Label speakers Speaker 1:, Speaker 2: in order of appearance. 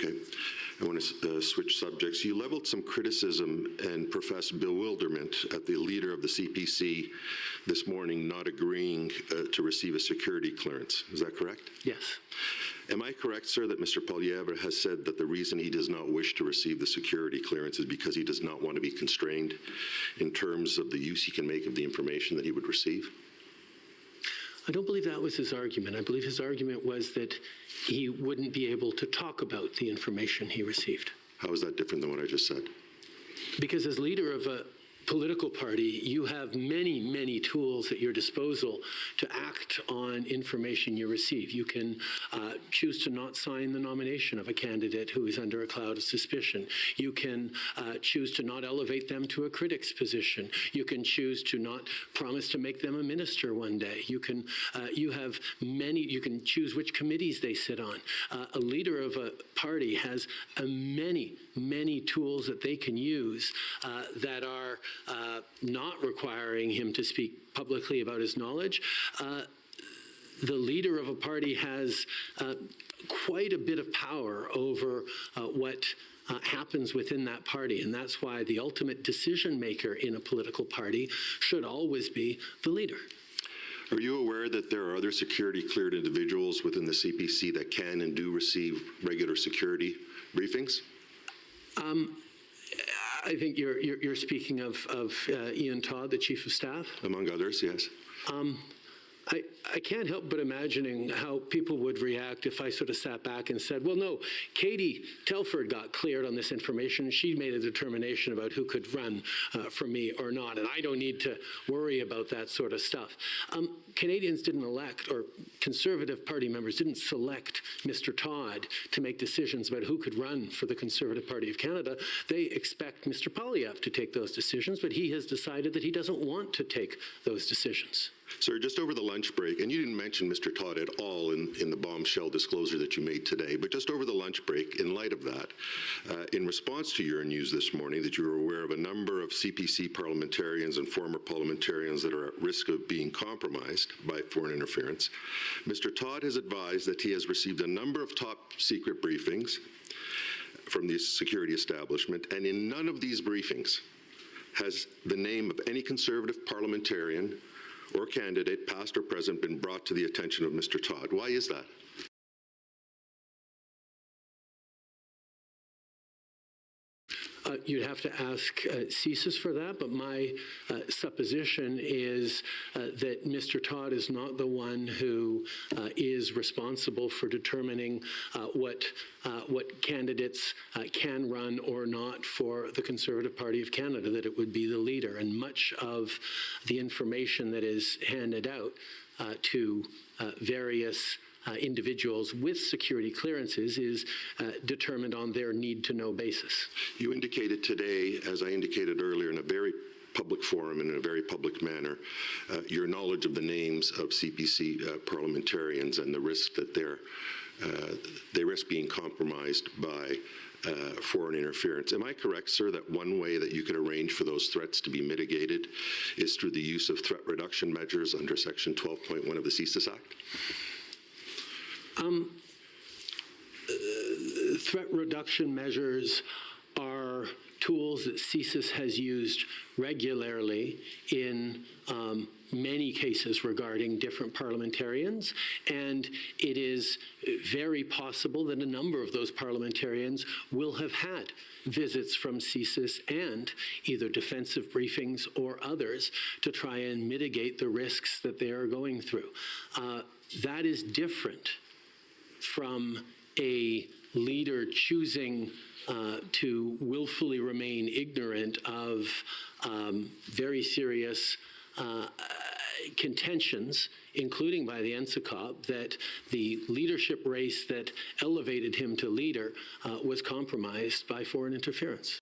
Speaker 1: Okay. I want to switch subjects. You leveled some criticism and professed bewilderment at the leader of the CPC this morning not agreeing to receive a security clearance. Is that correct?
Speaker 2: Yes.
Speaker 1: Am I correct, sir, that Mr. Poilievre has said that the reason he does not wish to receive the security clearance is because he does not want to be constrained in terms of the use he can make of the information that he would receive?
Speaker 2: I don't believe that was his argument. I believe his argument was that he wouldn't be able to talk about the information he received.
Speaker 1: How is that different than what I just said?
Speaker 2: Because as leader of a political party, you have many, many tools at your disposal to act on information you receive. You can choose to not sign the nomination of a candidate who is under a cloud of suspicion. You can choose to not elevate them to a critic's position. You can choose to not promise to make them a minister one day. You can you can choose which committees they sit on. A leader of a party has many tools that they can use that are not requiring him to speak publicly about his knowledge. The leader of a party has quite a bit of power over what happens within that party, and that's why the ultimate decision maker in a political party should always be the leader.
Speaker 1: Are you aware that there are other security cleared individuals within the CPC that can and do receive regular security briefings?
Speaker 2: I think you're speaking of Ian Todd, the Chief of Staff?
Speaker 1: Among others, yes.
Speaker 2: I can't help but imagining how people would react if I sort of sat back and said, well, no, Katie Telford got cleared on this information. She made a determination about who could run for me or not, and I don't need to worry about that sort of stuff. Canadians didn't elect, or Conservative Party members didn't select Mr. Todd to make decisions about who could run for the Conservative Party of Canada. They expect Mr. Poilievre to take those decisions, but he has decided that he doesn't want to take those decisions.
Speaker 1: Sir, just over the lunch break, and you didn't mention Mr. Todd at all in the bombshell disclosure that you made today, but just over the lunch break, in light of that, in response to your news this morning that you were aware of a number of CPC parliamentarians and former parliamentarians that are at risk of being compromised by foreign interference, Mr. Todd has advised that he has received a number of top secret briefings from the security establishment, and in none of these briefings has the name of any Conservative parliamentarian or candidate, past or present, been brought to the attention of Mr. Todd. Why is that?
Speaker 2: You'd have to ask CSIS for that, but my supposition is that Mr. Todd is not the one who is responsible for determining what candidates can run or not for the Conservative Party of Canada, that it would be the leader. And much of the information that is handed out to various individuals with security clearances is determined on their need-to-know basis.
Speaker 1: You indicated today, as I indicated earlier, in a very public forum and in a very public manner, your knowledge of the names of CPC parliamentarians and the risk that they risk being compromised by foreign interference. Am I correct, sir, that one way that you could arrange for those threats to be mitigated is through the use of threat reduction measures under Section 12.1 of the CSIS Act?
Speaker 2: Threat reduction measures are tools that CSIS has used regularly in many cases regarding different parliamentarians, and it is very possible that a number of those parliamentarians will have had visits from CSIS and either defensive briefings or others to try and mitigate the risks that they are going through. That is different from a leader choosing to willfully remain ignorant of very serious contentions, including by the NSICOP, that the leadership race that elevated him to leader was compromised by foreign interference.